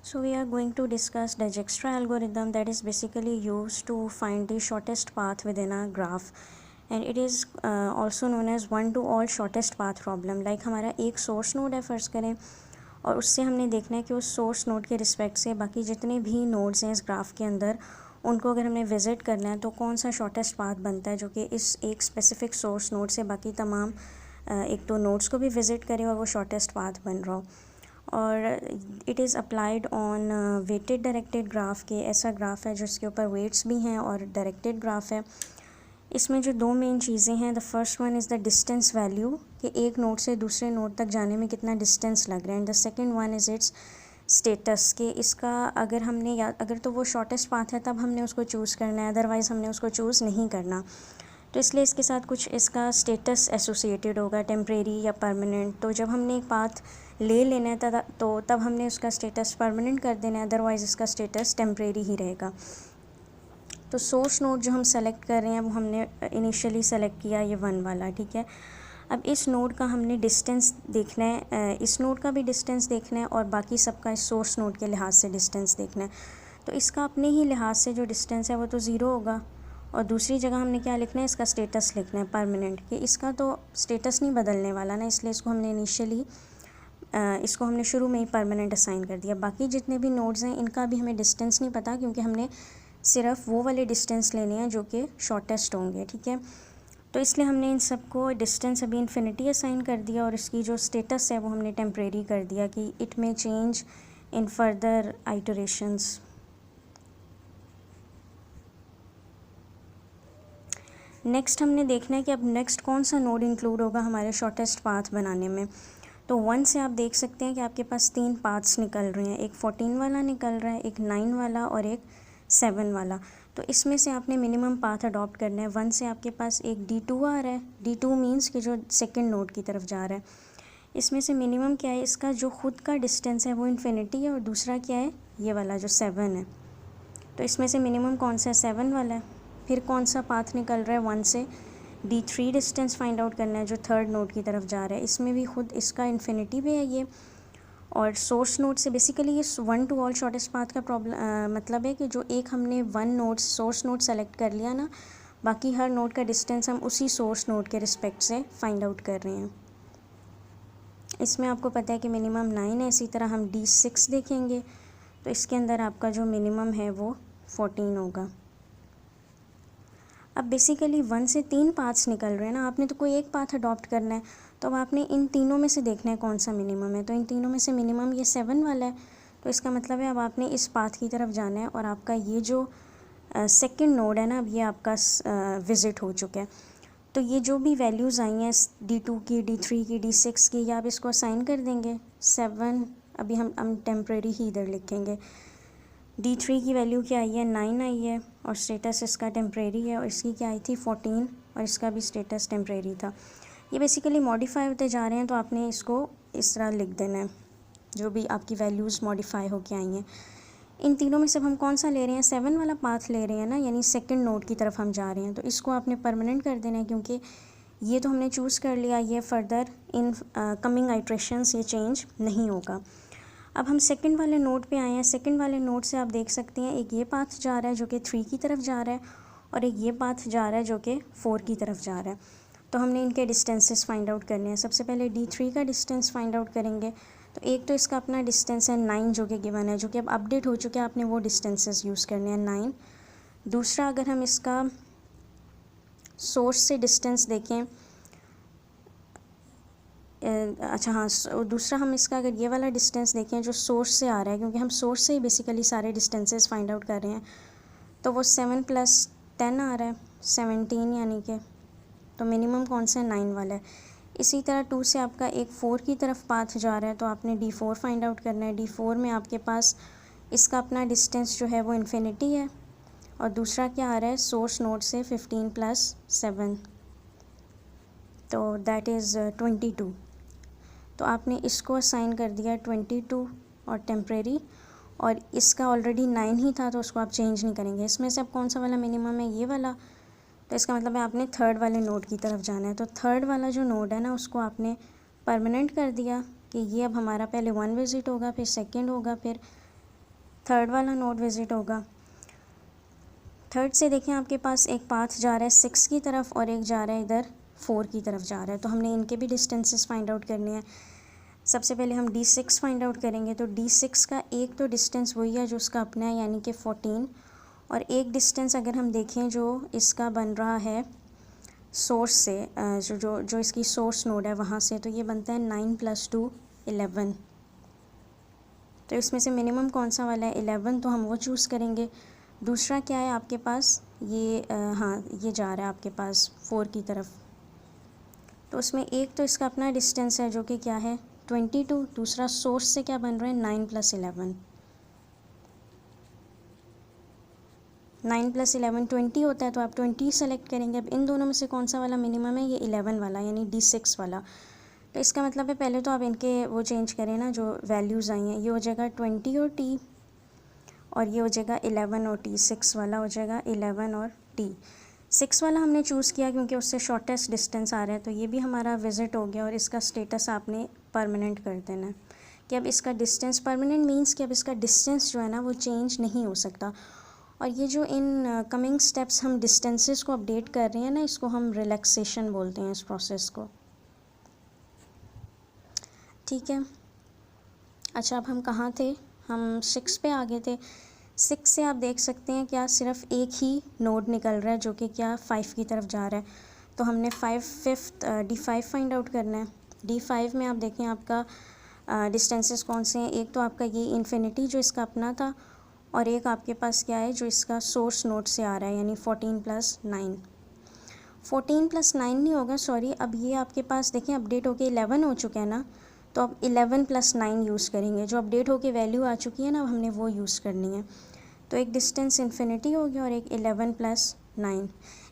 So we are going to discuss Dijkstra algorithm that is basically used to find the shortest path within a graph, and it is also known as one to all shortest path problem. Like हमारा एक source node है फ़र्ज़ करें, और उससे हमने देखना है कि उस सोर्स नोड के रिस्पेक्ट से बाकी जितने भी नोड्स हैं इस ग्राफ के अंदर, उनको अगर हमने विज़िट करना है तो कौन सा शॉर्टेस्ट पाथ बनता है जो कि इस एक स्पेसिफ़िक सोर्स नोड से बाकी तमाम एक तो नोड्स को भी विज़िट करे और वो शॉर्टेस्ट पाथ बन रहा हो। और it is applied on weighted directed graph के। ऐसा ग्राफ है जिसके ऊपर वेट्स भी हैं और डायरेक्टेड ग्राफ है। इसमें जो दो मेन चीज़ें हैं, the first one is the distance value कि एक नोड से दूसरे नोड तक जाने में कितना डिस्टेंस लग रहा है, and the second one is it's status कि इसका अगर हमने या अगर तो वो शॉर्टेस्ट पाथ है तब हमने उसको चूज़ करना है, अदरवाइज़ हमने उसको चूज़ नहीं करना। तो इसलिए इसके साथ कुछ इसका स्टेटस एसोसिएटेड होगा, टेम्परेरी या परमानेंट। तो जब हमने एक पाथ ले लेना है तब हमने उसका स्टेटस परमानेंट कर देना है, अदरवाइज़ इसका स्टेटस टेम्परेरी ही रहेगा। तो सोर्स नोड जो हम सेलेक्ट कर रहे हैं वो हमने इनिशियली सेलेक्ट किया ये 1 वाला, ठीक है। अब इस नोड का हमने डिस्टेंस देखना है, इस नोड का भी डिस्टेंस देखना है और बाकी सबका इस सोर्स नोड के लिहाज से डिस्टेंस देखना है। तो इसका अपने ही लिहाज से जो डिस्टेंस है वो तो ज़ीरो होगा, और दूसरी जगह हमने क्या लिखना है, इसका स्टेटस लिखना है परमानेंट, कि इसका तो स्टेटस नहीं बदलने वाला ना, इसलिए इसको हमने शुरू में ही परमानेंट असाइन कर दिया। बाकी जितने भी नोड्स हैं इनका भी हमें डिस्टेंस नहीं पता, क्योंकि हमने सिर्फ वो वाले डिस्टेंस लेने हैं जो कि शॉर्टेस्ट होंगे, ठीक है। तो इसलिए हमने इन सबको डिस्टेंस अभी इन्फिनिटी असाइन कर दिया, और इसकी जो स्टेटस है वो हमने टेम्परेरी कर दिया कि it may change in further iterations. Next हमने देखना है कि अब नेक्स्ट कौन सा नोड इंक्लूड होगा हमारे शॉर्टेस्ट पाथ बनाने में। तो 1 से आप देख सकते हैं कि आपके पास 3 पाथ्स निकल रहे हैं, एक 14 वाला निकल रहा है, एक 9 वाला और एक 7 वाला। तो इसमें से आपने मिनिमम पाथ अडॉप्ट करना है। 1 से आपके पास एक D2 आ रहा है, D2 मीन्स कि जो सेकंड नोड की तरफ जा रहा है। इसमें से मिनिमम क्या है, इसका जो खुद का डिस्टेंस है वो इन्फिनिटी है, और दूसरा क्या है, ये वाला जो 7 है। तो इसमें से मिनिमम कौन सा है, 7 वाला है। फिर कौन सा पाथ निकल रहा है, 1 से D3 डिस्टेंस फाइंड आउट करना है जो थर्ड नोड की तरफ जा रहा है। इसमें भी खुद इसका इन्फिनिटी भी है ये, और सोर्स नोड से बेसिकली ये 1 टू ऑल शॉर्टेस्ट पाथ का प्रॉब्लम मतलब है कि जो एक हमने 1 नोड सोर्स नोड सेलेक्ट कर लिया ना, बाकी हर नोड का डिस्टेंस हम उसी सोर्स नोड के रिस्पेक्ट से फाइंड आउट कर रहे हैं। इसमें आपको पता है कि मिनिमम 9 है। इसी तरह हम D6 देखेंगे तो इसके अंदर आपका जो मिनिमम है वो 14 होगा। अब बेसिकली 1 से 3 पाथ्स निकल रहे हैं ना, आपने तो कोई एक पाथ अडॉप्ट करना है, तो अब आपने इन तीनों में से देखना है कौन सा मिनिमम है। तो इन तीनों में से मिनिमम ये 7 वाला है, तो इसका मतलब है अब आपने इस पाथ की तरफ जाना है, और आपका ये जो सेकंड नोड है ना, अब ये आपका विज़िट हो चुका है। तो ये जो भी वैल्यूज़ आई हैं D2 की, D3 की, D6 की, या आप इसको असाइन कर देंगे 7। अभी हम टेम्प्रेरी ही इधर लिखेंगे। D3 की वैल्यू क्या आई है, 9 आई है, और स्टेटस इसका टेम्परेरी है, और इसकी क्या आई थी 14, और इसका भी स्टेटस टेम्परेरी था। ये बेसिकली मॉडिफाई होते जा रहे हैं, तो आपने इसको इस तरह लिख देना है जो भी आपकी वैल्यूज़ मॉडिफाई होके आई हैं। इन तीनों में से हम कौन सा ले रहे हैं, 7 वाला पाथ ले रहे हैं ना, यानी सेकंड नोड की तरफ हम जा रहे हैं। तो इसको आपने परमानेंट कर देना है, क्योंकि ये तो हमने चूज़ कर लिया, ये फर्दर इन कमिंग आइट्रेशंस ये चेंज नहीं होगा। अब हम सेकंड वाले नोड पे आए हैं। सेकंड वाले नोड से आप देख सकते हैं एक ये पाथ जा रहा है जो कि 3 की तरफ जा रहा है, और एक ये पाथ जा रहा है जो कि 4 की तरफ जा रहा है। तो हमने इनके डिस्टेंसेस फाइंड आउट करने हैं। सबसे पहले D3 का डिस्टेंस फाइंड आउट करेंगे। तो एक तो इसका अपना डिस्टेंस है 9 जो कि गिवन है, जो कि अब अपडेट हो चुके हैं, आपने वो डिस्टेंसेस यूज़ करने हैं 9। दूसरा अगर हम इसका सोर्स से डिस्टेंस देखें, अच्छा हाँ, दूसरा हम इसका अगर ये वाला डिस्टेंस देखें जो सोर्स से आ रहा है, क्योंकि हम सोर्स से ही बेसिकली सारे डिस्टेंसेस फाइंड आउट कर रहे हैं, तो वो 7 + 10 आ रहा है, 17 यानी कि। तो मिनिमम कौन सा 9 वाला है। इसी तरह 2 से आपका एक 4 की तरफ पाथ जा रहा है, तो आपने D4 फाइंड आउट करना है। D4 में आपके पास इसका अपना डिस्टेंस जो है वो इन्फिनिटी है, और दूसरा क्या आ रहा है, सोर्स नोड से 15 + 7, तो दैट इज़ 22। तो आपने इसको असाइन कर दिया 22 और टेम्परेरी, और इसका ऑलरेडी 9 ही था तो उसको आप चेंज नहीं करेंगे। इसमें से अब कौन सा वाला मिनिमम है, ये वाला। तो इसका मतलब है आपने थर्ड वाले नोड की तरफ जाना है। तो थर्ड वाला जो नोड है ना, उसको आपने परमानेंट कर दिया कि ये अब हमारा पहले 1 विज़िट होगा, फिर सेकंड होगा, फिर थर्ड वाला नोड विजिट होगा। थर्ड से देखें आपके पास एक पाथ जा रहा है 6 की तरफ और एक जा रहा है इधर 4 की तरफ जा रहा है, तो हमने इनके भी डिस्टेंसेस फाइंड आउट करने हैं। सबसे पहले हम D6 फाइंड आउट करेंगे, तो D6 का एक तो डिस्टेंस वही है जो उसका अपना है यानी कि 14, और एक डिस्टेंस अगर हम देखें जो इसका बन रहा है सोर्स से, जो जो जो इसकी सोर्स नोड है वहाँ से, तो ये बनता है 9 + 2 11। तो इसमें से मिनिमम कौन सा वाला है 11, तो हम वो चूज़ करेंगे। दूसरा क्या है आपके पास, ये हाँ ये जा रहा है आपके पास 4 की तरफ, तो उसमें एक तो इसका अपना डिस्टेंस है जो कि क्या है 22, दूसरा सोर्स से क्या बन रहा है 9 + 11। 9 + 11 20 होता है, तो आप 20 सेलेक्ट करेंगे। अब इन दोनों में से कौन सा वाला मिनिमम है, ये 11 वाला यानी D6 वाला। तो इसका मतलब है पहले तो आप इनके वो चेंज करें ना, जो वैल्यूज़ आई हैं, ये हो जाएगा 20 और T, और ये हो जाएगा 11 और T। 6 वाला हो जाएगा 11 और T। 6 वाला हमने चूज़ किया क्योंकि उससे शॉर्टेस्ट डिस्टेंस आ रहा है, तो ये भी हमारा विज़िट हो गया, और इसका स्टेटस आपने परमानेंट कर देना है कि अब इसका डिस्टेंस परमानेंट मीन्स कि अब इसका डिस्टेंस जो है ना वो चेंज नहीं हो सकता। और ये जो इन कमिंग स्टेप्स हम डिस्टेंसेस को अपडेट कर रहे हैं ना, इसको हम रिलैक्सेशन बोलते हैं इस प्रोसेस को, ठीक है। अच्छा, अब हम कहाँ थे, हम 6 पे आ गए थे। 6 से आप देख सकते हैं क्या सिर्फ एक ही नोड निकल रहा है जो कि क्या 5 की तरफ जा रहा है, तो हमने फिफ्थ D5 फाइंड आउट करना है। D5 में आप देखें आपका डिस्टेंसेस कौन से हैं, एक तो आपका ये इन्फिनिटी जो इसका अपना था, और एक आपके पास क्या है जो इसका सोर्स नोड से आ रहा है यानी 14 + 9। 14 + 9 नहीं होगा, सॉरी, अब ये आपके पास देखें अपडेट होके 11 हो चुका है ना, तो अब 11 + 9 यूज़ करेंगे। जो अपडेट होके वैल्यू आ चुकी है ना, अब हमने वो यूज़ करनी है। तो एक डिस्टेंस इन्फिनिटी हो गया और एक 11 + 9।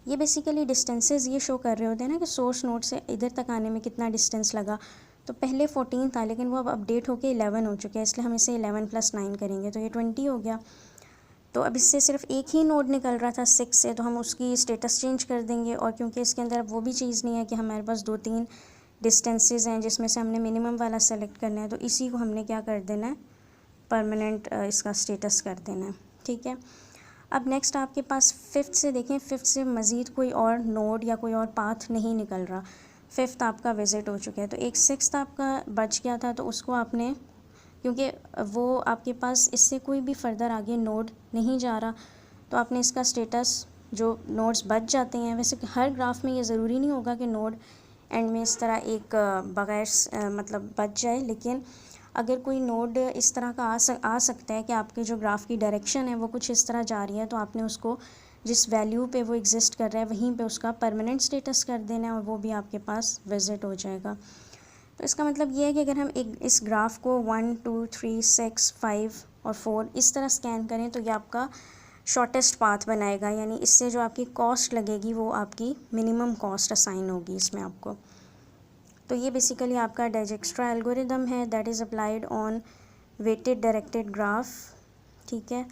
ये बेसिकली डिस्टेंसेस ये शो कर रहे होते हैं ना कि सोर्स नोड से इधर तक आने में कितना डिस्टेंस लगा। तो पहले 14 था लेकिन वो अब अपडेट होके 11 हो चुके हैं, इसलिए हम इसे 11 + 9 करेंगे, तो ये 20 हो गया। तो अब इससे सिर्फ एक ही नोड निकल रहा था 6 से, तो हम उसकी स्टेटस चेंज कर देंगे, और क्योंकि इसके अंदर अब वो भी चीज़ नहीं है कि हमारे पास 2-3 डिस्टेंसेस हैं जिसमें से हमने मिनिमम वाला सेलेक्ट करना है, तो इसी को हमने क्या कर देना है, परमानेंट इसका स्टेटस कर देना है, ठीक है। अब नेक्स्ट आपके पास 5th से देखें, 5th से मज़ीद कोई और नोड या कोई और पाथ नहीं निकल रहा, 5th आपका विज़िट हो चुका है। तो एक 6th आपका बच गया था, तो उसको आपने, क्योंकि वो आपके पास इससे कोई भी फर्दर आगे नोड नहीं जा रहा, तो आपने इसका स्टेटस, जो नोड्स बच जाते हैं, वैसे हर ग्राफ में ये ज़रूरी नहीं होगा कि नोड एंड में इस तरह एक बगैर मतलब बच जाए, लेकिन अगर कोई नोड इस तरह का आ सकता है कि आपके जो ग्राफ की डायरेक्शन है वो कुछ इस तरह जा रही है, तो आपने उसको जिस वैल्यू पे वो एग्जिस्ट कर रहा है वहीं पे उसका परमानेंट स्टेटस कर देना है, और वो भी आपके पास विजिट हो जाएगा। तो इसका मतलब ये है कि अगर हम एक इस ग्राफ को 1 2 3 6 5 और 4 इस तरह स्कैन करें, तो ये आपका शॉर्टेस्ट पाथ बनाएगा, यानी इससे जो आपकी कॉस्ट लगेगी वो आपकी मिनिमम कॉस्ट असाइन होगी इसमें आपको। तो ये बेसिकली आपका डाइजेक्स्ट्रा एल्गोरिदम है that is applied on weighted directed graph, ठीक है।